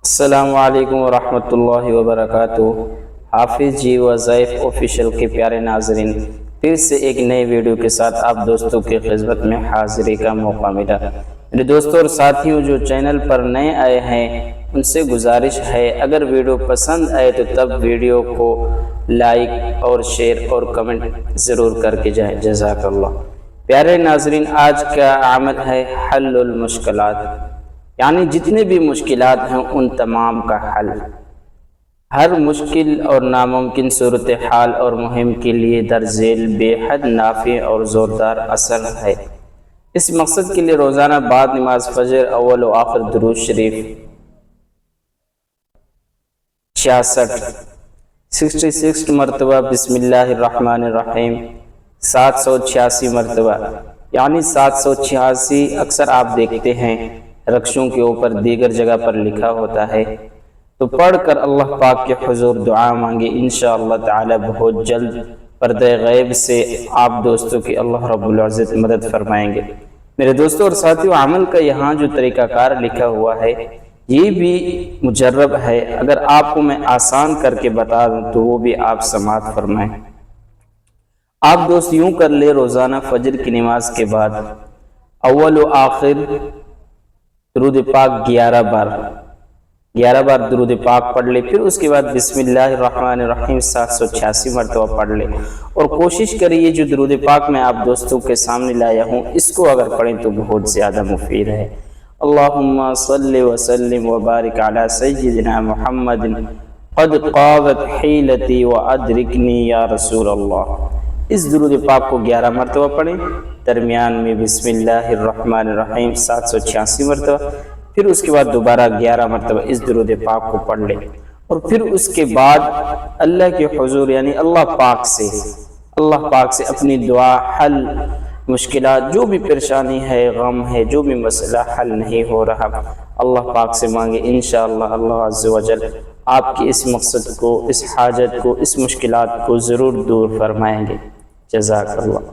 السلام علیکم ورحمۃ اللہ وبرکاتہ۔ حافظ جی وظائف آفیشیل کے پیارے ناظرین، پھر سے ایک نئے ویڈیو کے ساتھ آپ دوستوں کی خدمت میں حاضری کا موقع ملا۔ میرے دوستوں اور ساتھیوں جو چینل پر نئے آئے ہیں ان سے گزارش ہے، اگر ویڈیو پسند آئے تو تب ویڈیو کو لائک اور شیئر اور کمنٹ ضرور کر کے جائیں، جزاک اللہ۔ پیارے ناظرین، آج کا عمل ہے حل المشکلات، یعنی جتنے بھی مشکلات ہیں ان تمام کا حل۔ ہر مشکل اور ناممکن صورتحال اور مہم کے لیے درج ذیل بے حد نافع اور زوردار اثر ہے۔ اس مقصد کے لیے روزانہ بعد نماز فجر اول و آخر درود شریف 66 مرتبہ، بسم اللہ الرحمن الرحیم 786 مرتبہ، یعنی 786 اکثر آپ دیکھتے ہیں رقشوں کے اوپر دیگر جگہ پر لکھا ہوتا ہے، تو پڑھ کر اللہ پاک کے حضور دعا مانگے، انشاءاللہ تعالی بہت جلد پردہ غیب سے آپ دوستوں کی اللہ رب العزت مدد فرمائیں گے۔ میرے دوستوں اور ساتھیوں، عمل کا یہاں جو طریقہ کار لکھا ہوا ہے یہ بھی مجرب ہے، اگر آپ کو میں آسان کر کے بتا دوں تو وہ بھی آپ سماعت فرمائیں۔ آپ دوست یوں کر لے، روزانہ فجر کی نماز کے بعد اول و آخر درود پاک 11 بار درود پاک پڑھ لے، پھر اس کے بعد بسم اللہ الرحمن الرحیم 786 مرتبہ پڑھ لے، اور کوشش کریے جو درود پاک میں آپ دوستوں کے سامنے لایا ہوں اس کو اگر پڑھیں تو بہت زیادہ مفید ہے۔ اللہم صلی وسلم وبارک علی سیدنا محمد قد قاوت حیلتی وادرکنی یا رسول اللہ۔ اس درود پاک کو 11 مرتبہ پڑھیں، درمیان میں بسم اللہ الرحمن الرحیم 786 مرتبہ، پھر اس کے بعد دوبارہ 11 مرتبہ اس درود پاک کو پڑھ لیں، اور پھر اس کے بعد اللہ کے حضور یعنی اللہ پاک سے اپنی دعا، حل مشکلات، جو بھی پریشانی ہے، غم ہے، جو بھی مسئلہ حل نہیں ہو رہا، اللہ پاک سے مانگے، انشاءاللہ اللہ عز و جل آپ کی اس مقصد کو، اس حاجت کو، اس مشکلات کو ضرور دور فرمائیں گے۔ جزاک اللہ۔